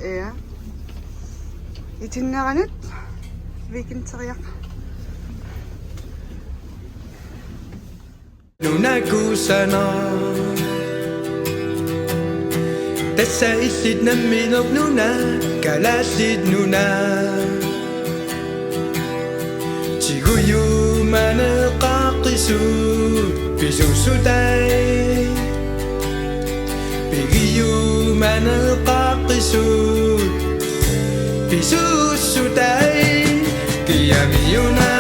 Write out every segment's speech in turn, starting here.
Ja. Itinnaranut. Weekendtariaq. Nunakusana Tässä issit namminok nuna Kalasit nuna Chiguyu manaqaqisu Pisusutay Pigiyu manaqaqisu Pisusutay Kiyamiyuna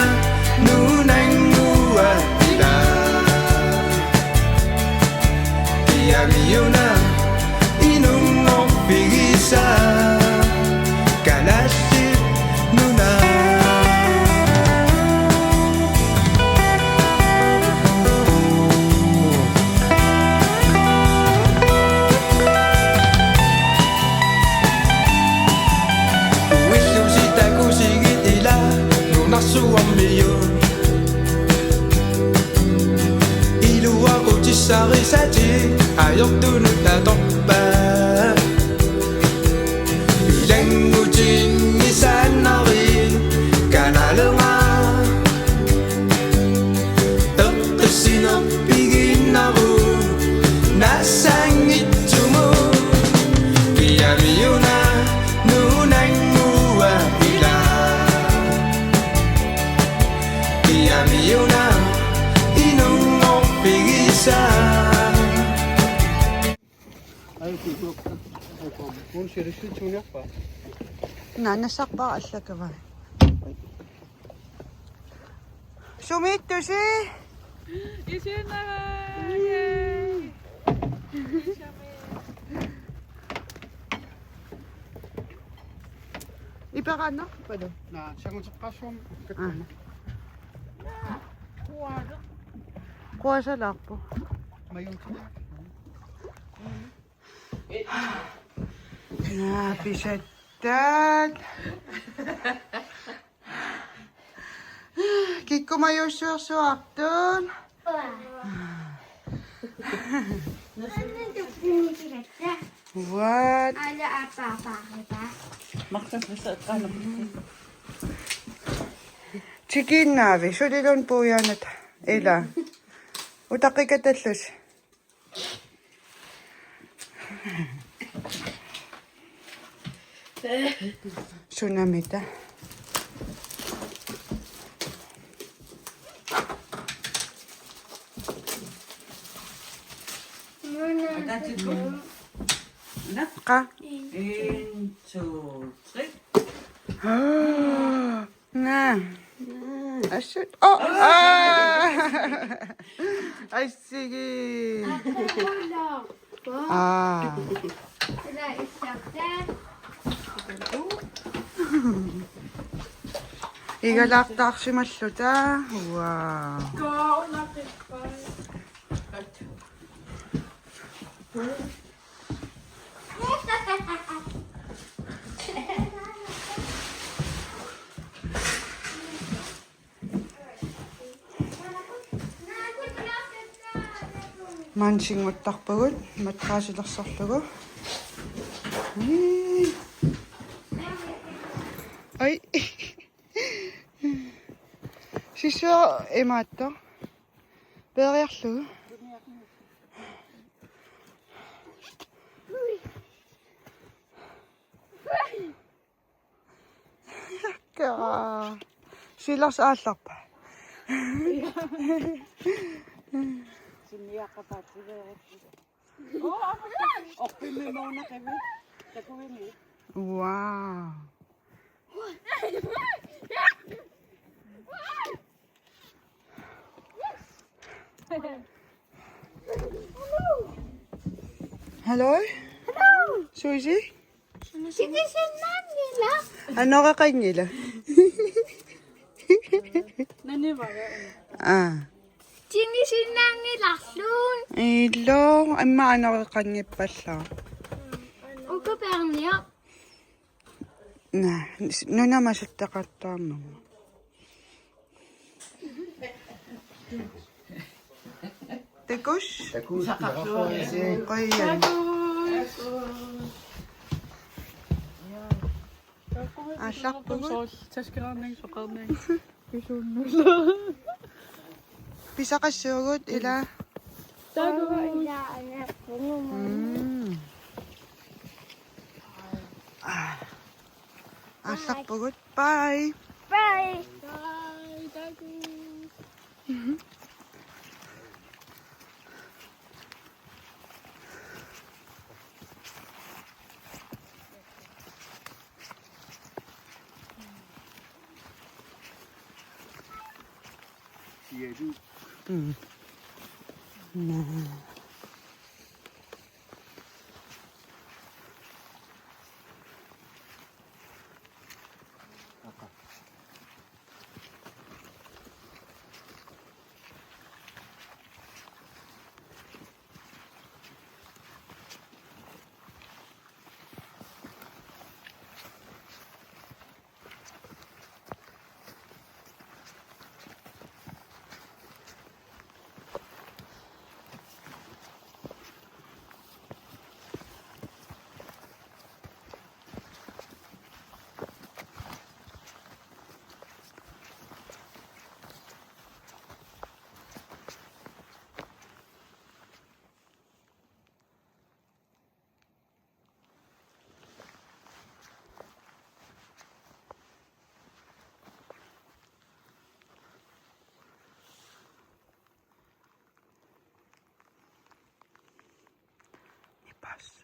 nunang nuwa ila Kiyamiyuna inung pigisa Kalasit nuna Sari-sati ayok tunod na tokba Ilang ujing isan na rin Kanalunga Takasin ang pigin na ko Nasangit mo Kiyamiyo na nunang muwa ila Kiyamiyo na inong pigisa Nasak ba asya ka ba? Sumit to si. Isin na. Yay. Ipakano pa do. Na siya sa kasong Kuha sa lakpo. mayong siya. Happy sa dad. Kiko mayo suak doon. What? Ada apa-apa kita? Chicken navi. So di doon po yan at ila. Utaki ka tatlos. Tsunamita. Ka? 1, 2, 3. Na. Asyut. Oh! Ah! Ay, sige. Hello. Ah. Ada isakta. Igalaktak si Masluta. Wow. Go, natin pa. Mansing mattakpagod. Matkasilaksaklago. Ay. Siso emato. Bergerlu. Ka. Silas alak pa. Siniya ka pa. Oh, apa yan? Okay, may mauna kami. Takuin eh. Wow. Hello? Hello. Suzy? Sige sinan nila. Ano ka kanila? Naniwala. Ah. Sini sinan nila sun. Ilo. Ay maano ka kanya pa siya. Uka perniya. Na. No na masalta ka tama. Tekos? Sa kasong Kaya. Asak po. Tæskeredning, så redning. Pisa ka sugot, ila. Asak po. Bye. Bye. Siger du? Paso.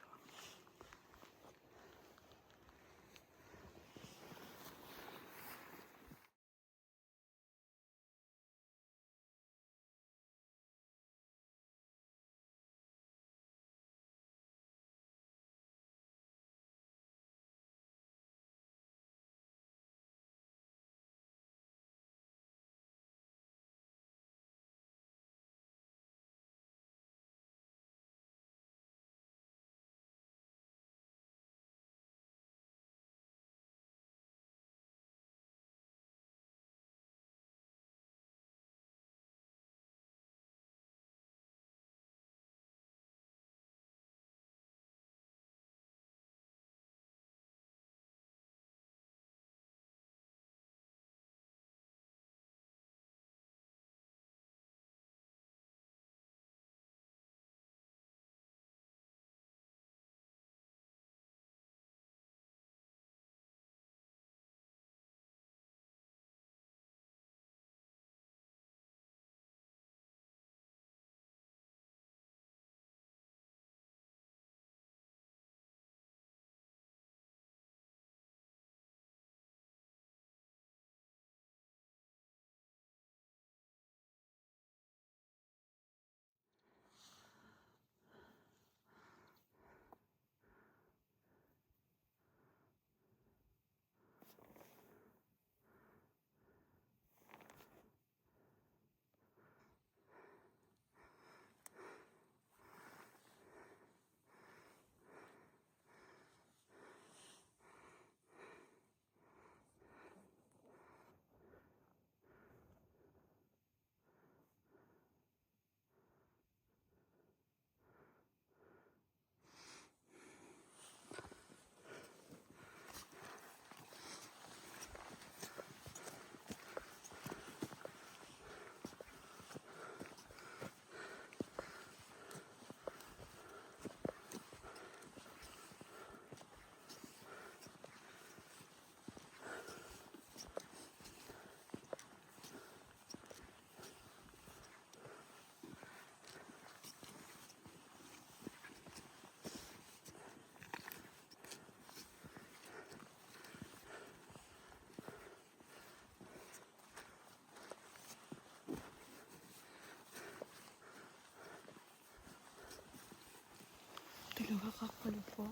Talaga kakalo po.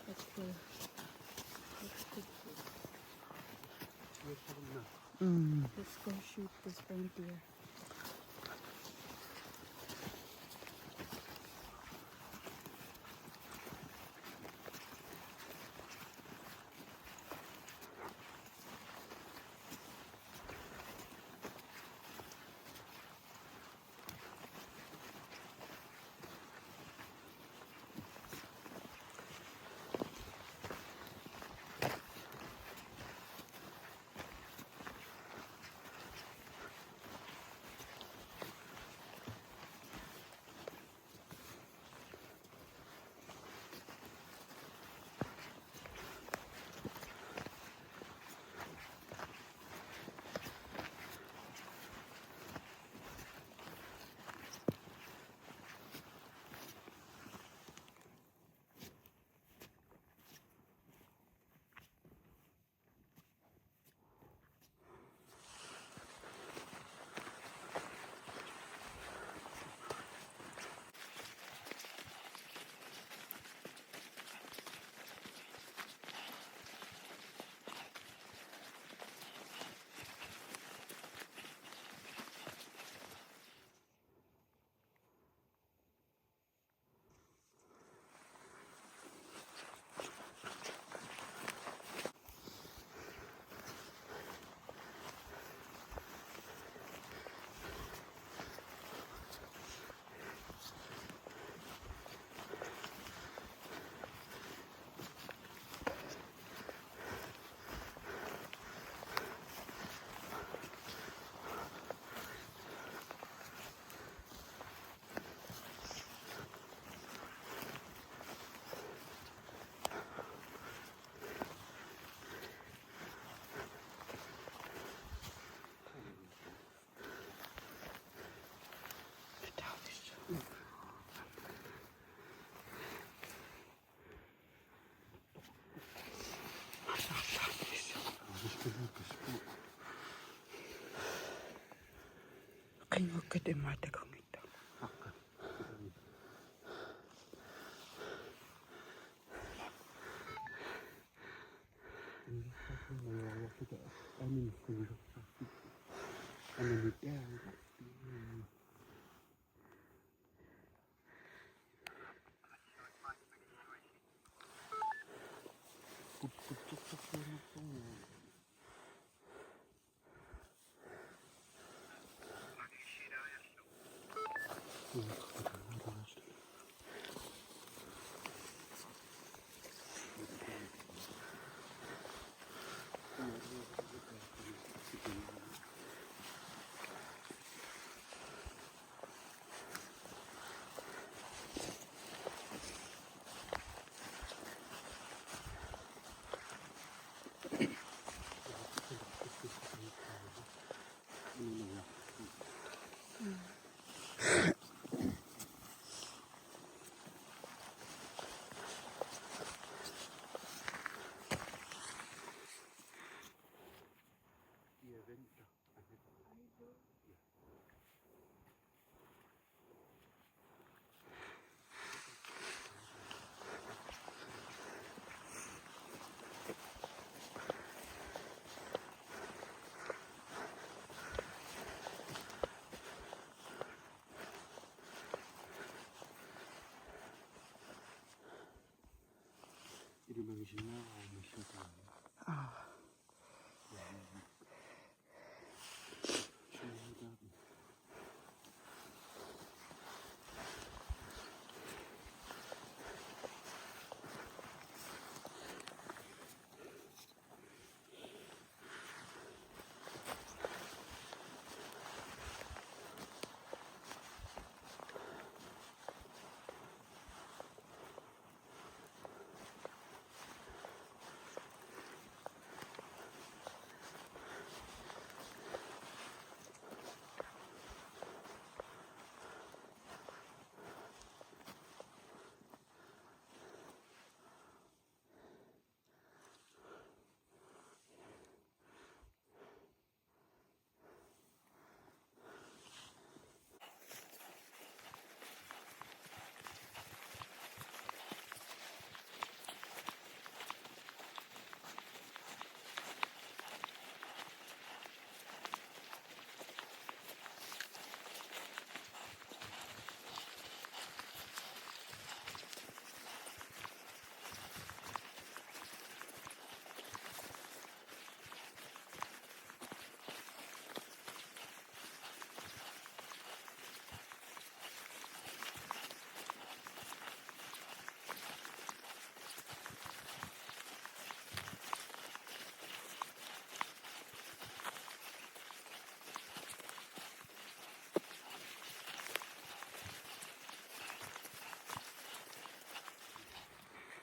Let's go. Let's go shoot this reindeer. Qingukkat imaatakungittu.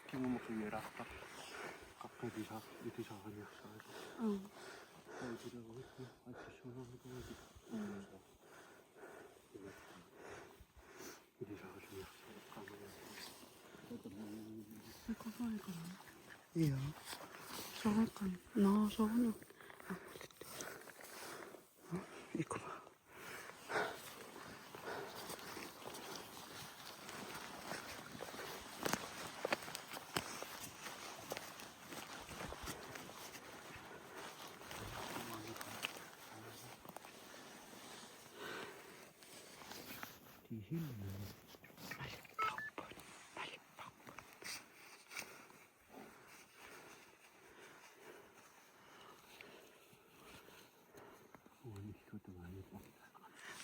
Kinga muksuja rahta. Kakka iti saakani jaksaa. Ei sitä voi. Aitsi sun on mitä iti. Iti saakani jaksaa. Aika paikalla. Joo. Saakan. No, se on. Ikuva.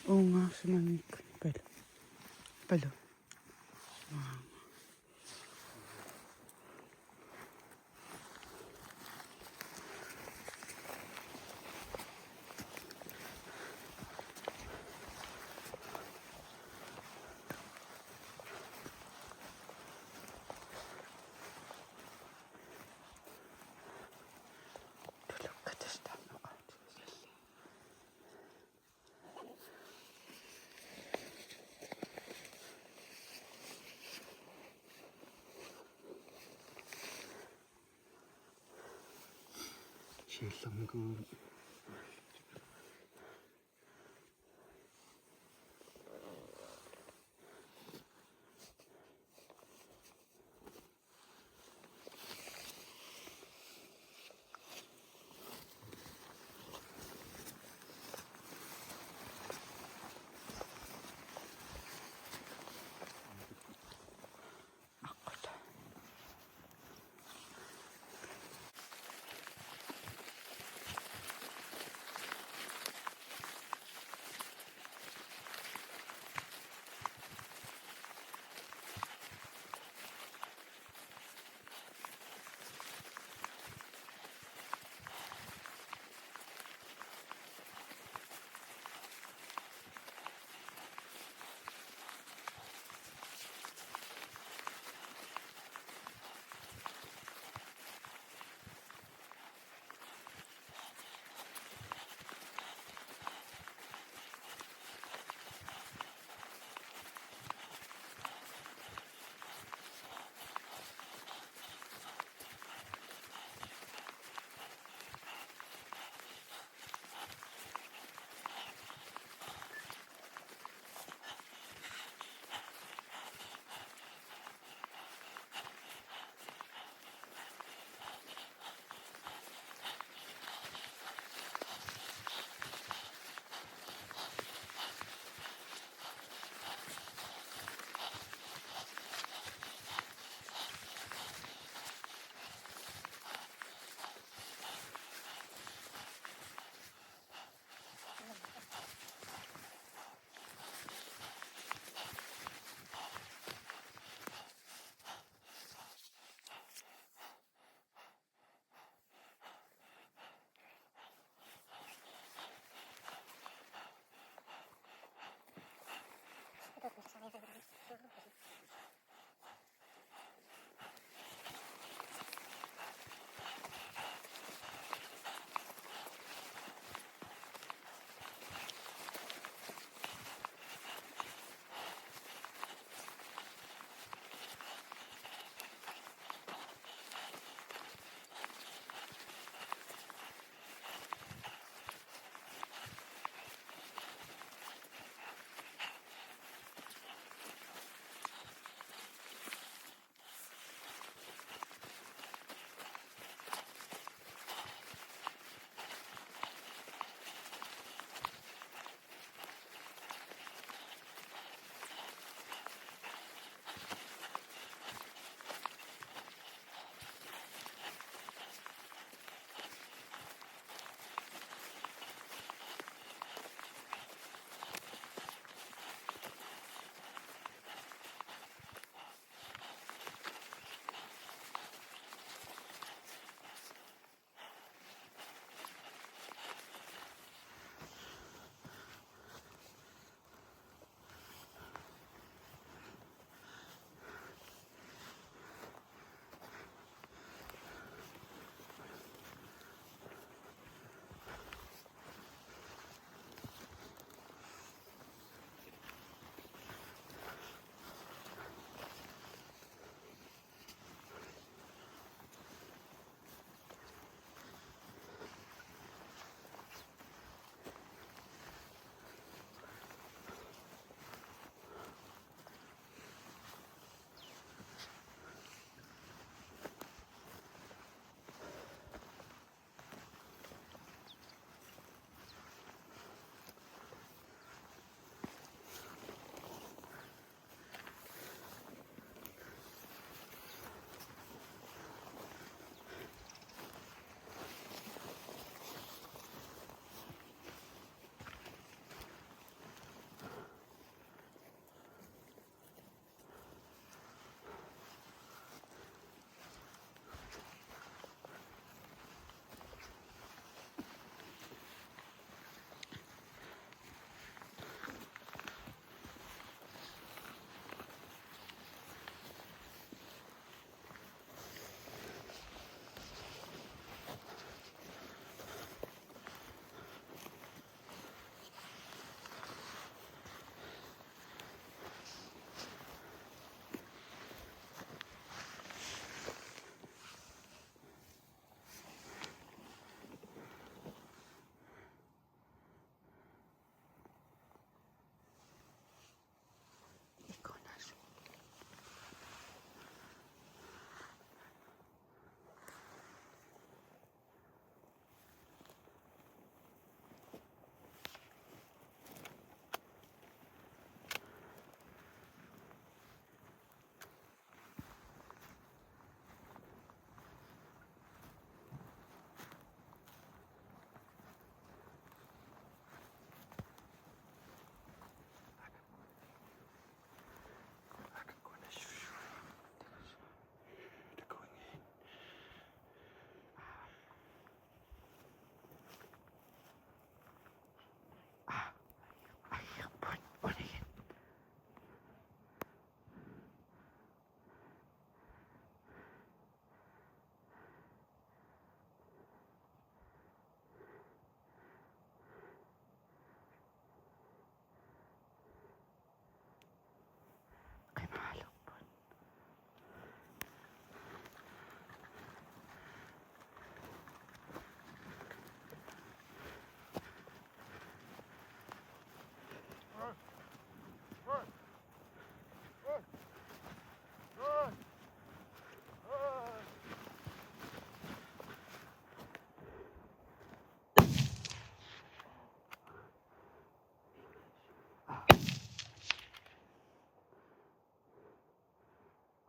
Oo nga, sumamik. Palo. Tulog ka, tas tama ka. 신랑군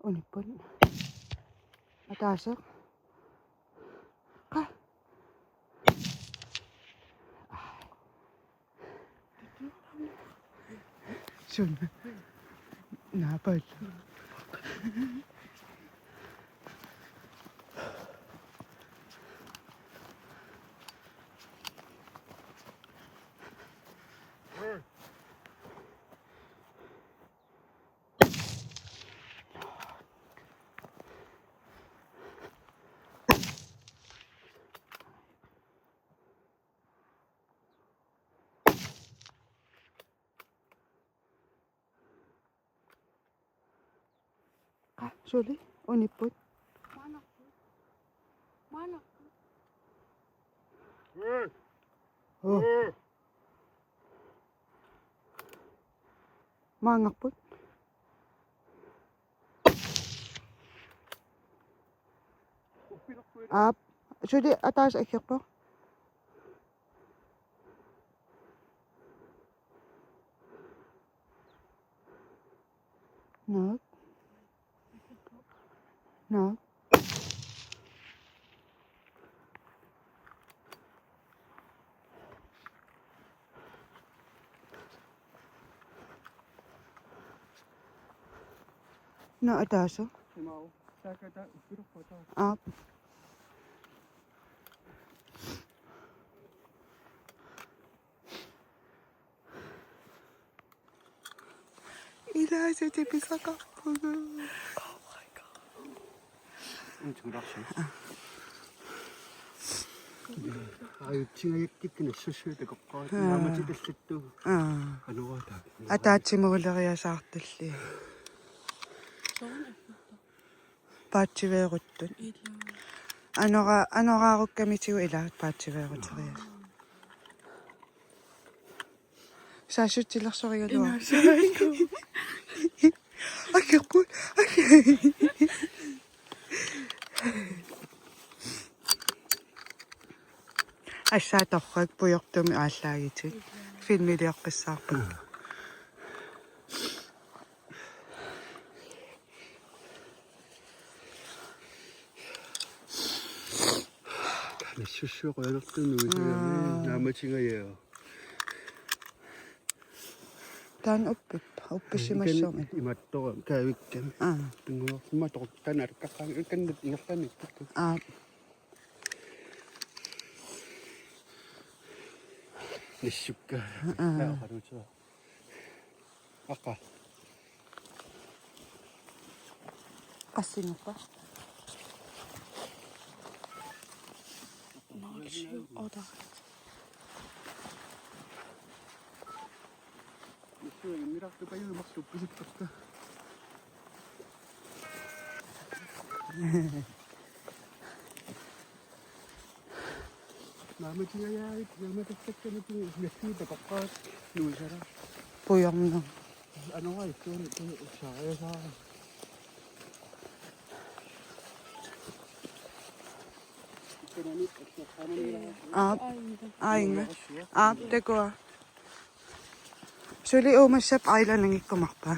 Unipon. Atasok. Ka. Sun. Napad. Ka. Suli. Unipon. Oh. Mangak po. Up. Suli. Atas. Ikyak po. No. No. No, ataso. Simao. Sakata. Upirok po ito. Up. 이라 저기 비싸가 보고. 정락시. 아유, 징하게 끼끼는 수수해야 되고, 나머지 됐을 때 아. ano ka ta? 아따치 먹으려 그야 사왔들리. 바치 외웠던. 아너가 하고 까미치고 일라 바치 외웠어요. 사슈tillar 소리가로. 아이고. Asaa torrak pujortumi aallaagiti. Filmiliaqqissaarput. 수수가 어렵던 우리가 나머지가예요. Taan uppissimassuumi. 이맛도 가위견. Ah. 등어 이맛도 단아르까까 이렇게 이렇게 Ah. 니슈가. 나 가르쳐. 아까 Qassinuqa. 니슈가 미락도 봐요. 막도 부식다. 나머지가야 나머지 색깔이 좀 몇시다 바꿔 누구잖아. Pujornu. Ano nga ito siya sa Up. Ainga. Up tekua. Suli umassap aila nangikkumarpa.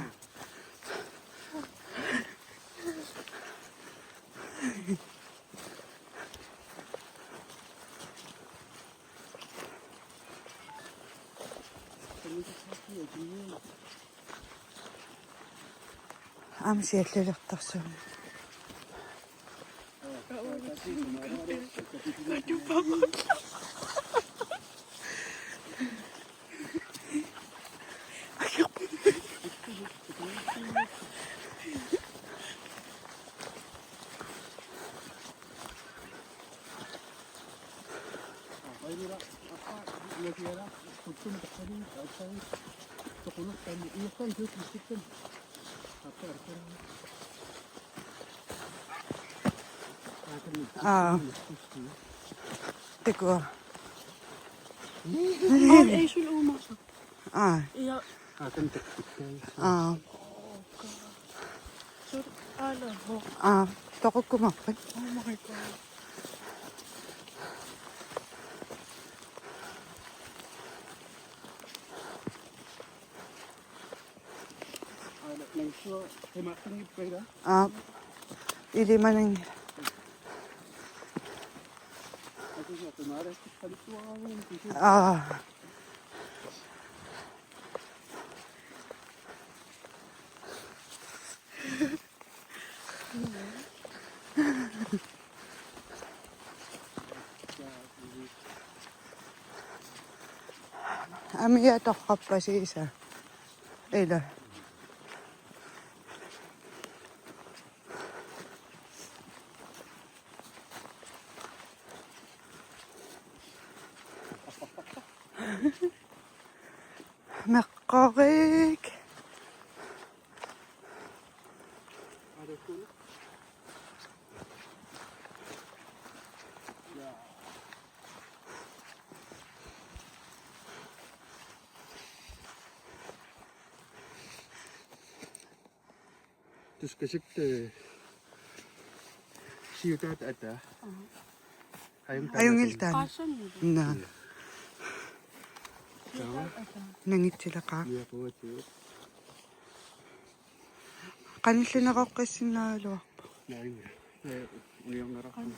Siallulertarsuun. Ah. Tekua. Ei sulla omassa. Ah. Ja akan teknikay. Ah. så alla har. Ah. Tokukkumarpa. Oh my god. så hematang ipera. iliman ng Ako sa tumara sa kalituan. Amiya tokkop kasi isa. Ila. Makkorek. Dus kasi siyutat ata. Ayong iltan. Kasan mo. Na. Nangit sila ka. Iya ko ito. Kanil na ako kasi nalo. Nain niya. Uyang narakon.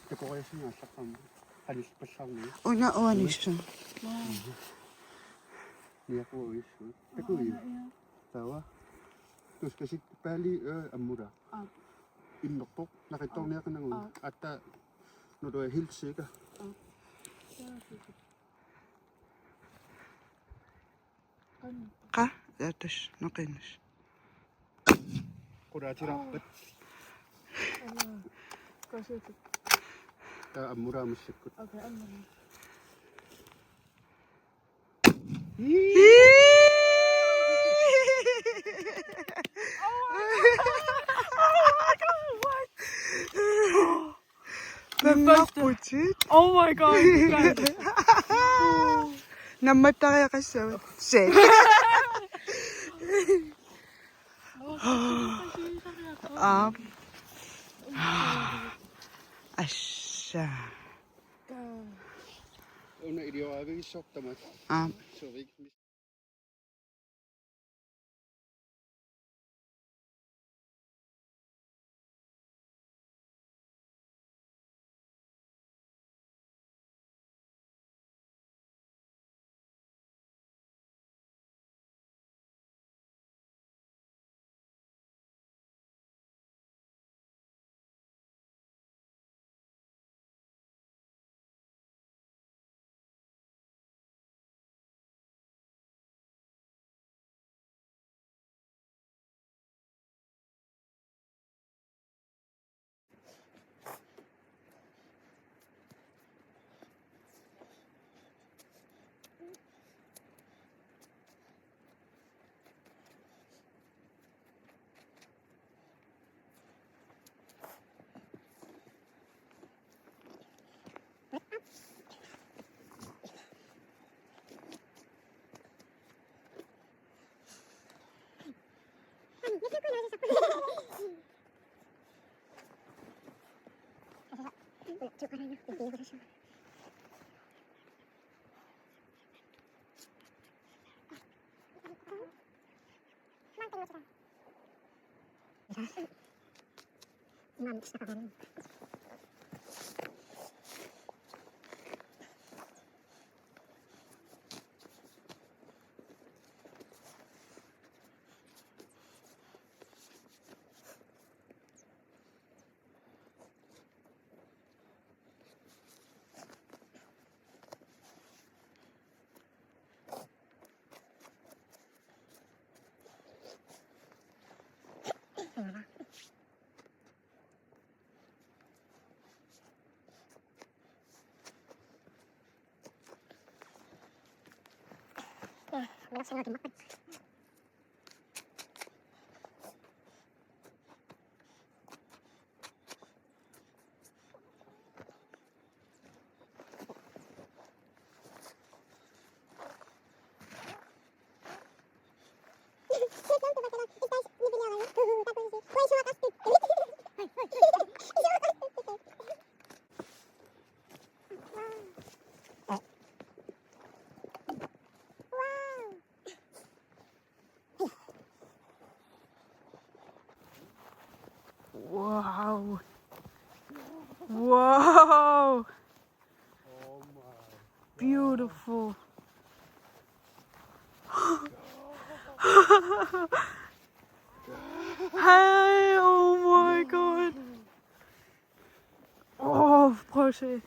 Ito ko kaya sinasak kami. Halis pa siya mo. Una-uwan siya. Iya ko iso. Ito ko yun. Tawa. Terus kasi pali amura. Innokok. Nakita niya ka nang ata nodoy hills ka. Ka? Datos. Nakinis. Kurati rapat. Kasi Ta amura masikot. okay, ano. Namakutsit. Oh my god. Namata kaya kasi set. Asya. Una idio abi sok tamat. So vi. Wow. Wow. Beautiful. Hey, oh my god. Oh, prøv at se.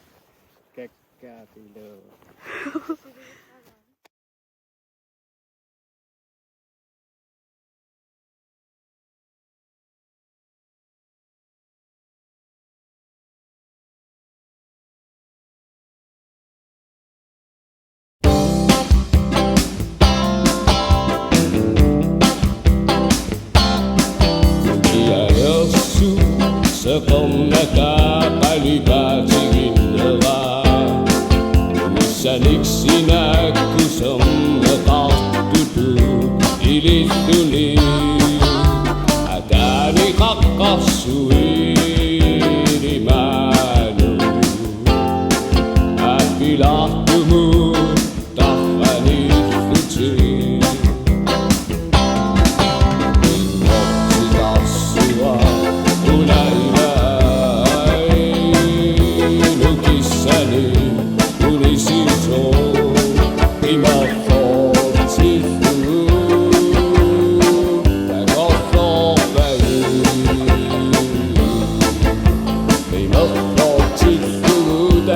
Su sekom nakapalipatigin nawa Usanik sinaku som nakatutu ilituli Atani kakasui di manu At bilahtumu tahani futi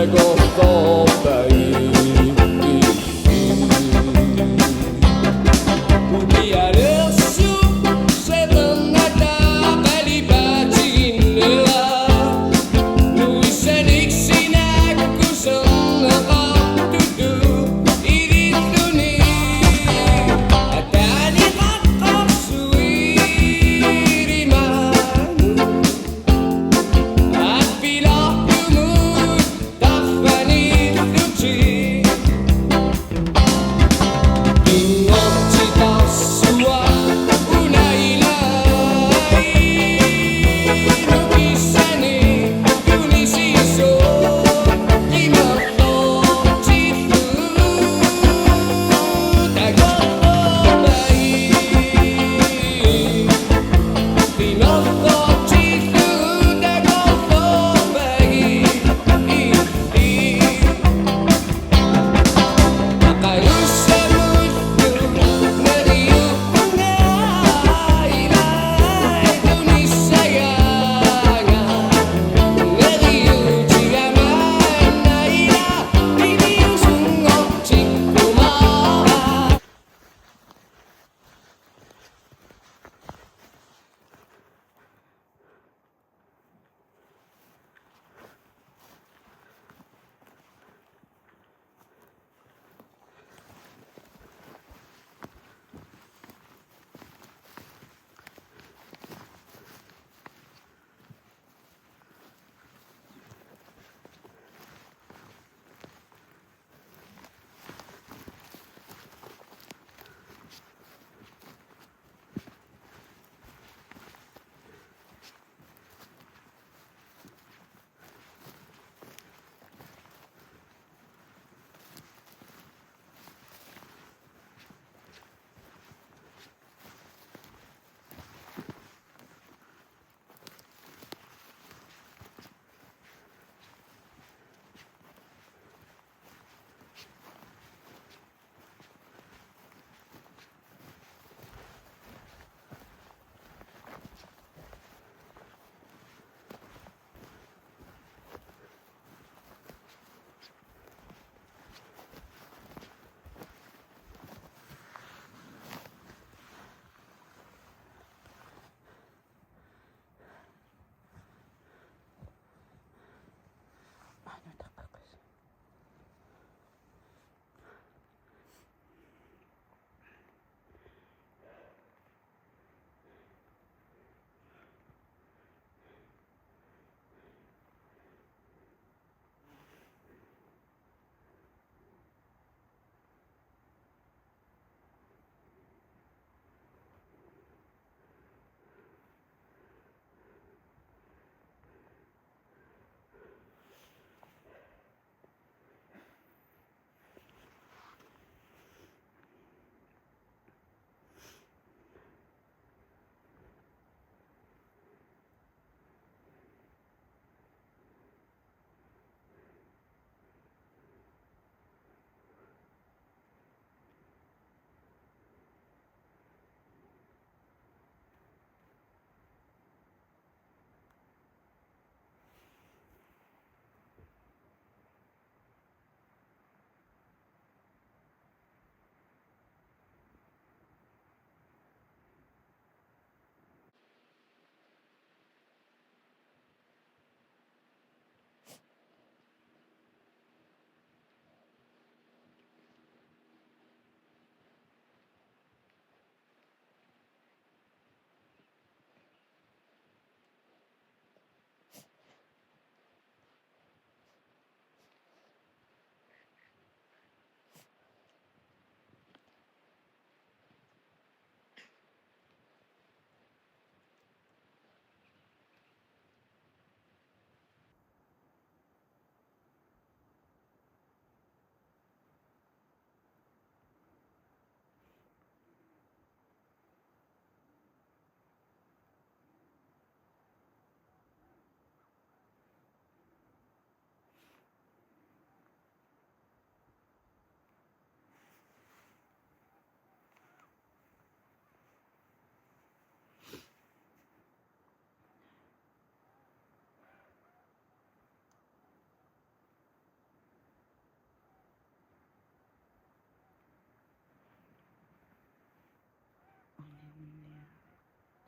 Go for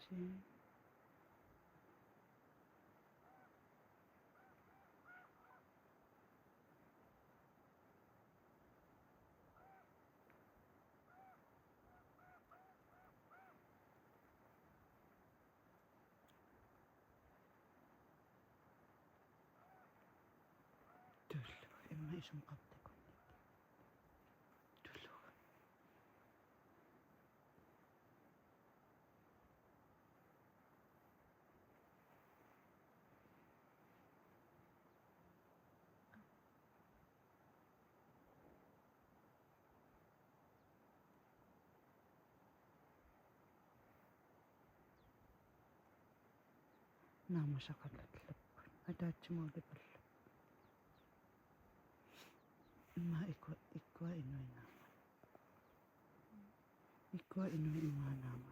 Jing. Tullu, imma isum qabdakun. Tullu. Naama saqallatlap. Ataatsimaulipa. Imma ikwa inui naama. Ikwa inui imma naama.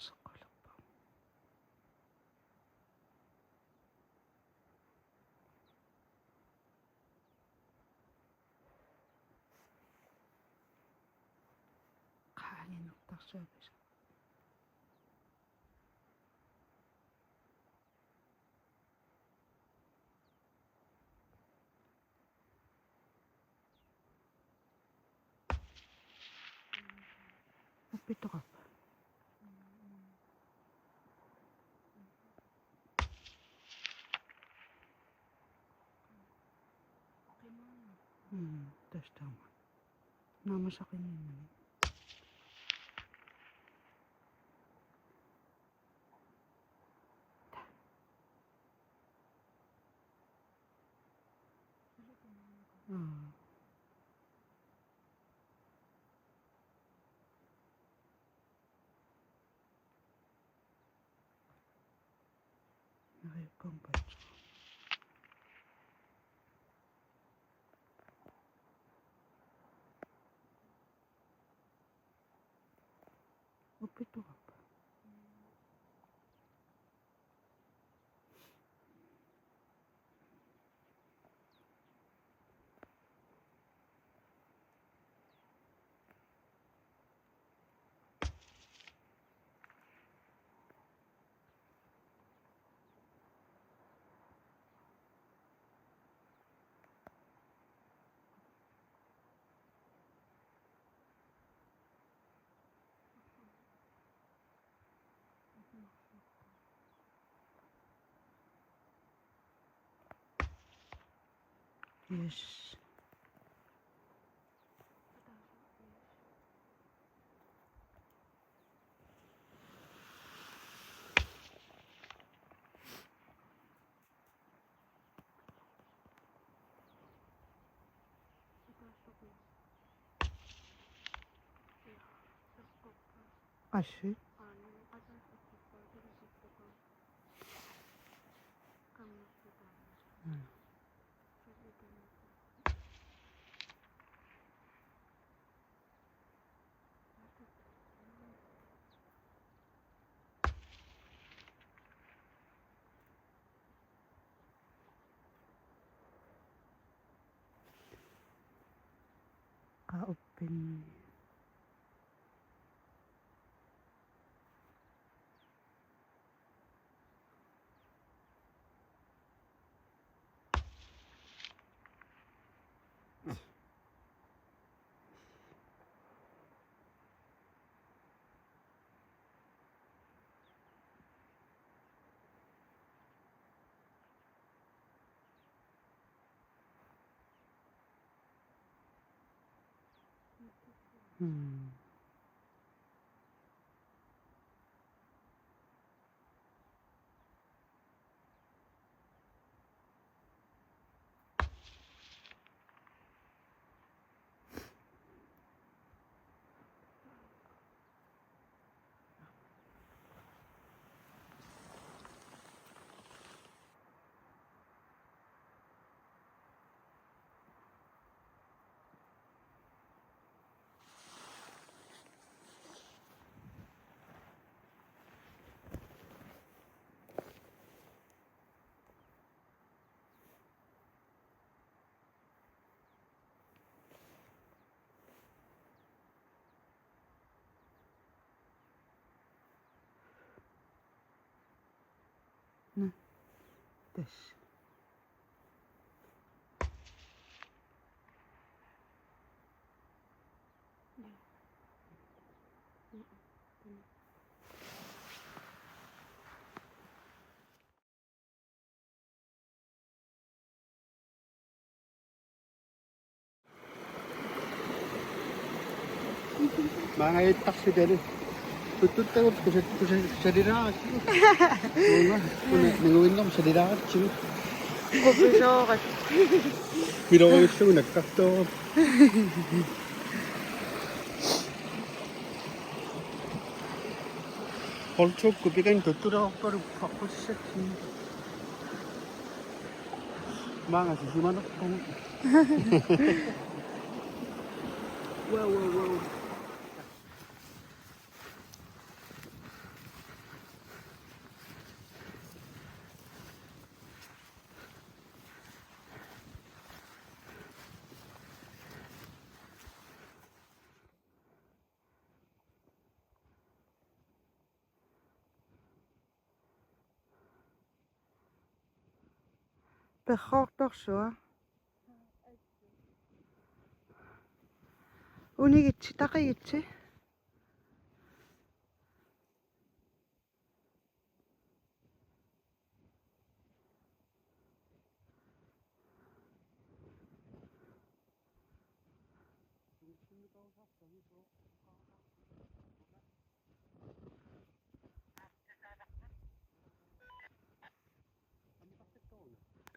Saqalappa. Qaanginuqtarsuapis. Uppitoqap. Tastama. Naama saqinimani. Nakipampat. Uppitoqap. Yes. Asyik. Kaupin. 됐어. Mga taxi dali. Tututang ko sa dira. Oo nga. Nangawin ko sa dira. 고프셔 Pero ito, nagkakto. 벌초 급이간 덧돌아 오빠를 받고 시작해. 망아 조심하라. 와와와. Begok toch zo. 운이겠지, 따가겠지?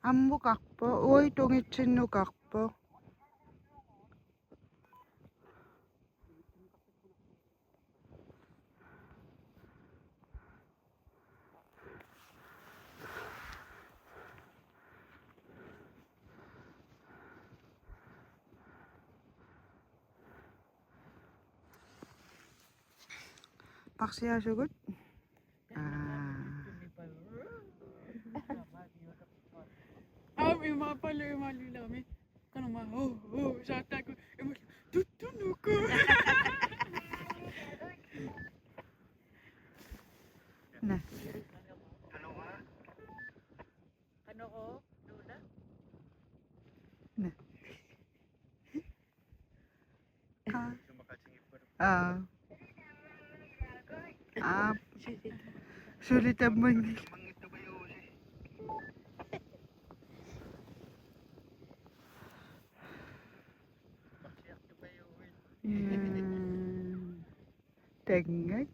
안무 각보, 오이동이 친누 각보. 박시하시고. Yung mga pala, yung mga lulami. Kanang mga, sa ata ko. Yung mga, tutuno ko. 네. Ano ko? Lula? 네. 아. 아. sulit ang manggil. Tengah.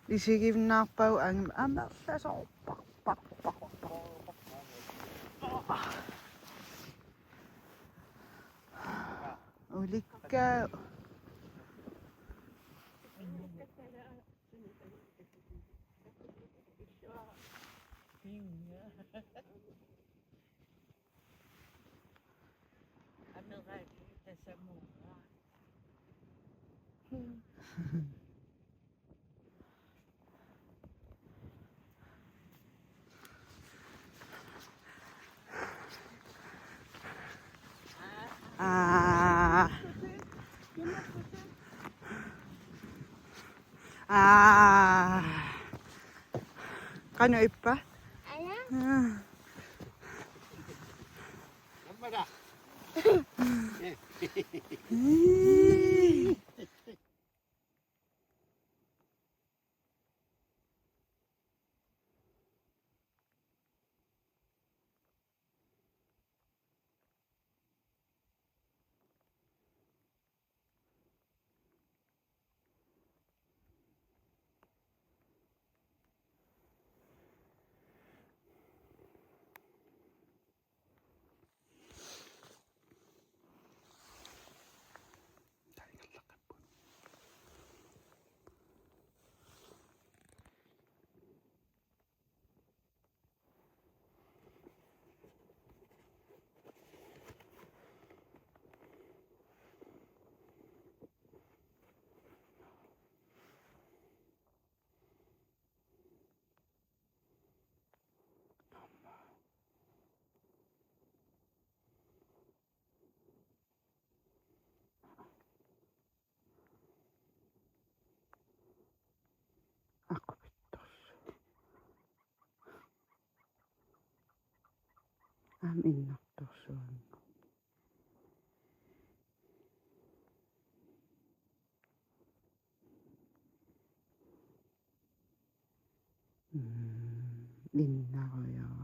Isigim na pa ang sa pak pak pak. Ulit ka. Ano ka kita sa mukha? Ah. Ah. Kano ipa? Ayan. innartorsuun. Innarujorujo.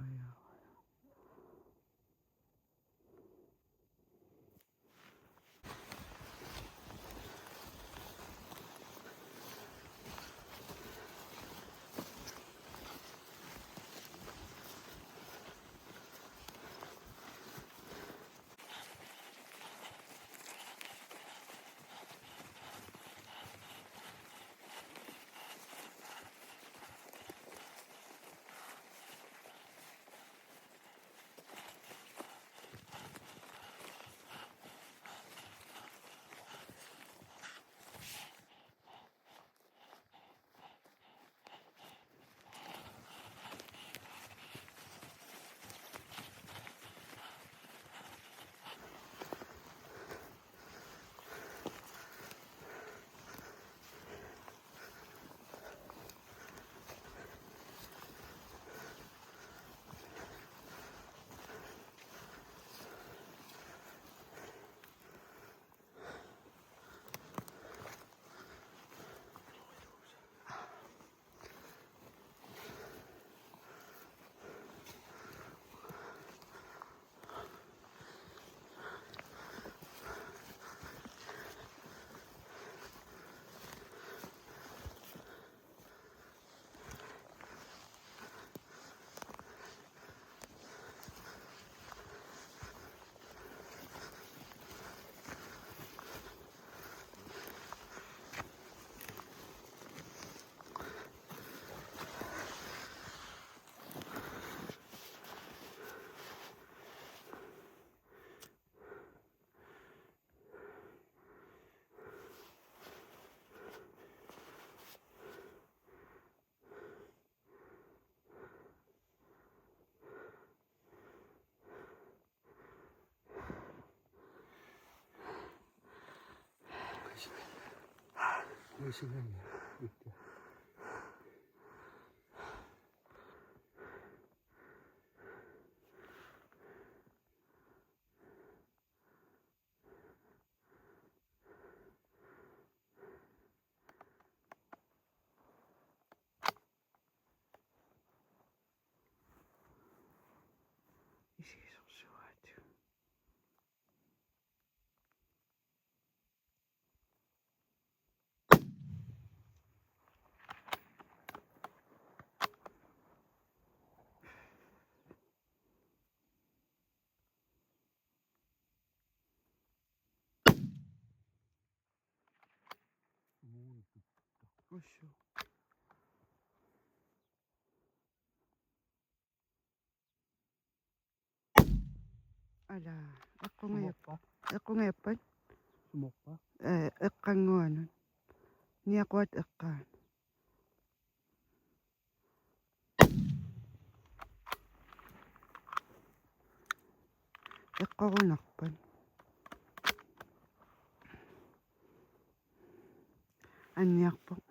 Sigarillo. Isisussuat. Ussu. Ala, eqqungayappat. Sumokka. Eqqanguanun. Niaquat eqqaan. Eqqorunarpan. Anniarpoq.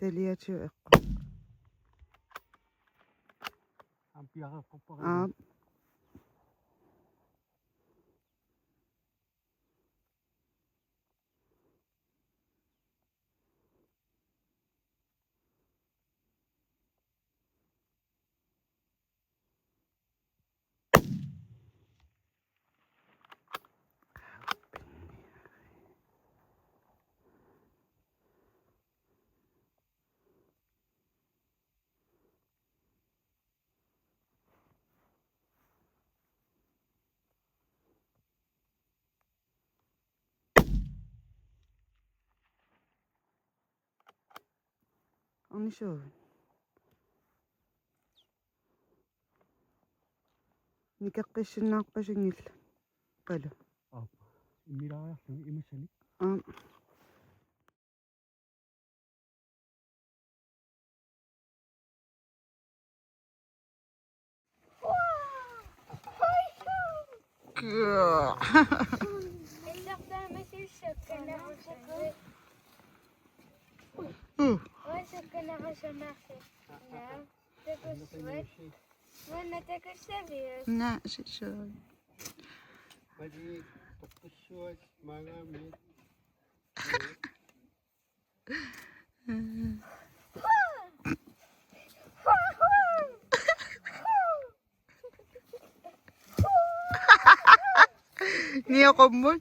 Taliatu eqqo. Ampiaqeqquppaqi. Onisuun. Nikaqqissinnaarpasingilla. Qalu. Imiraarlung imasani. Ik dacht daar met je sukken naar ons sukken. Wat sukken naar ons sukken. Nou, dat was wat. Maar net ik het serieus. Na, zo. Pwede pagpasyon, marami. Niya ko mo.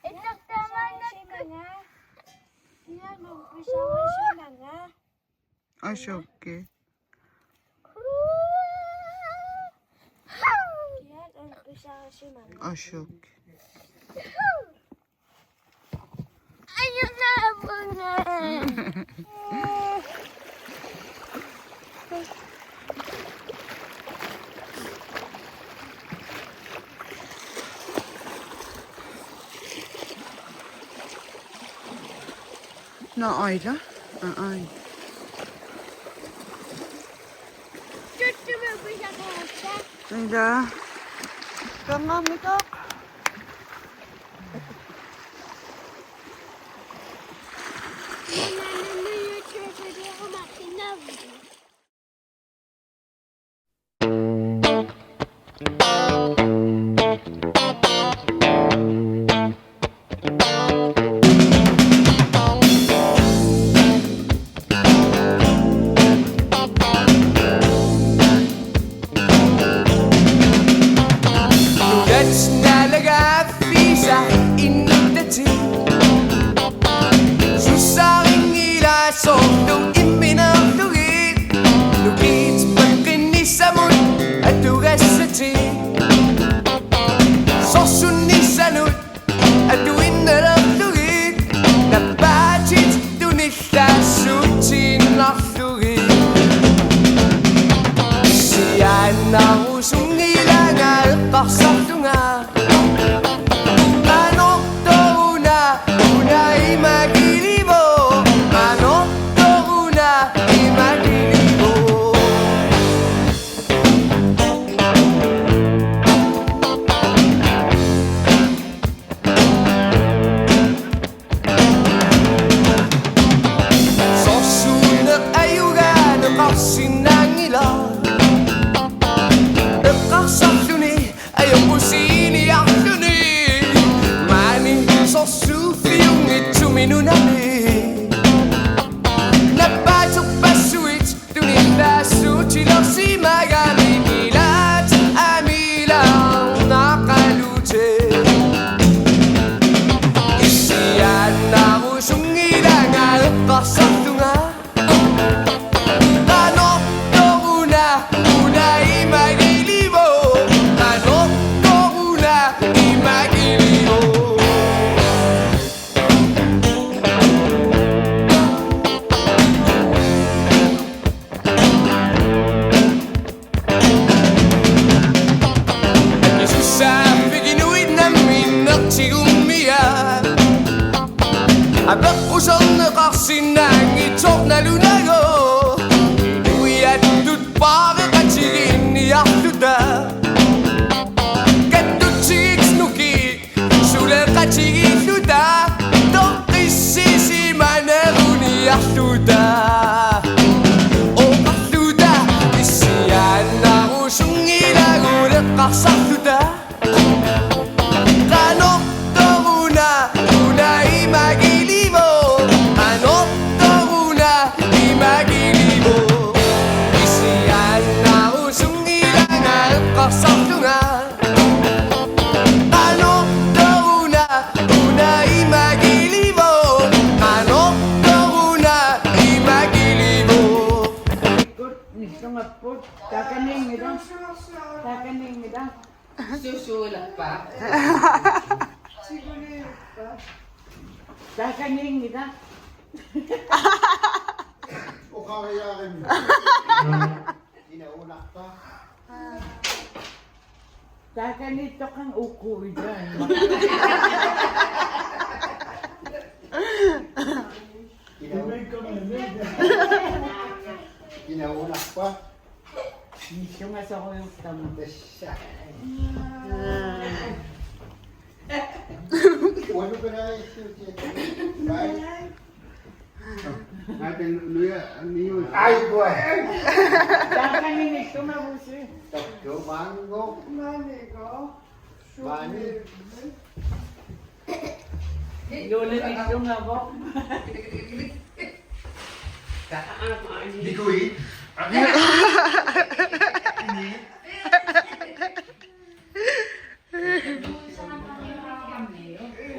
Ik dacht daar maar net nga. Ja, mag-umpisa ko siya na nga. Asyoke. Ja, mag-umpisa ko siya na nga. Asyoke. Ayun na po nga. Na Ayla? Ay. Tutto mag-umpisa ko siya. Ayla. Kamamitok. Hindi ako makinabot. That's nalaga fisa inutati Susaring ilaso Nung iminatugit Lugit pagkinisamot At tugasati Sosunisanot At tuwin na natugit Napachit tunita Sutin natugit Siya na usong ilangal Paksakto nga Manok to una'y magilibo Manok to una'y magilibo Sosunak ayugan ang kasinang ilan Nakasakuni ayaw mo siniyakuni Mani sosufi yung ituminunami Napasok pa switch Tunita suchi lang si magami Milat amilang nakalute Isiyan na usong ilangal Pasakto nga Tanok to una'y magilibo Tanok to una'y magilibo At nasusabi ginuwid namin nagsiumiyan Abak usang nakasinang itok na lunago Inuwi at tutpaka katsigin niyak tuta Katut sigit snuki Suler katsigin tuta Tok isisi manaru niyak tuta O katuta Isiyan na usong ilago Nakasak tuta Kanok to una'y magilibo Kanok to una'y magilibo Isiyan na usong ilangal Kasakto nga Kanok to una'y magilibo Kanok to una'y magilibo Ikot, niso nga po. Kakaning nila. Kakaning nila. Susulat pa. Kakaning nila. O kakayakin mo. Inaunak ka. Kakanito kang uko dyan. Inaunak ka. Walo ka na Ating nuya, niyo. Ay, boy! Dakan ni sumabusi. Takyo, mango. Mani. Lola ni sumabo. Di ko eh.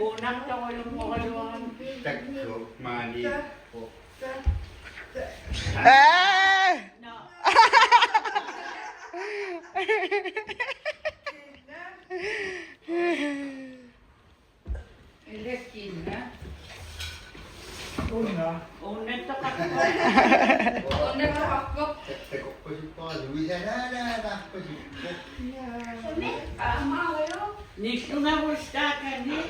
Unang tawa yung mga luwan. Takyo, mani. Eh! Unang takakot. Takyo ko si Paul. Luisa na ko si Ni sumabos dakan ni.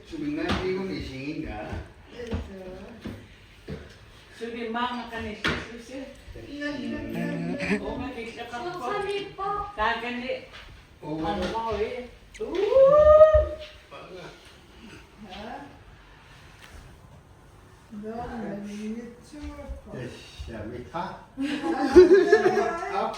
Sumingan di ko isingin ka. Sudi mga kanisa susi. O makisa ka po. Dakan ni. Oo. Ano mo eh. Siya, may ha? Up.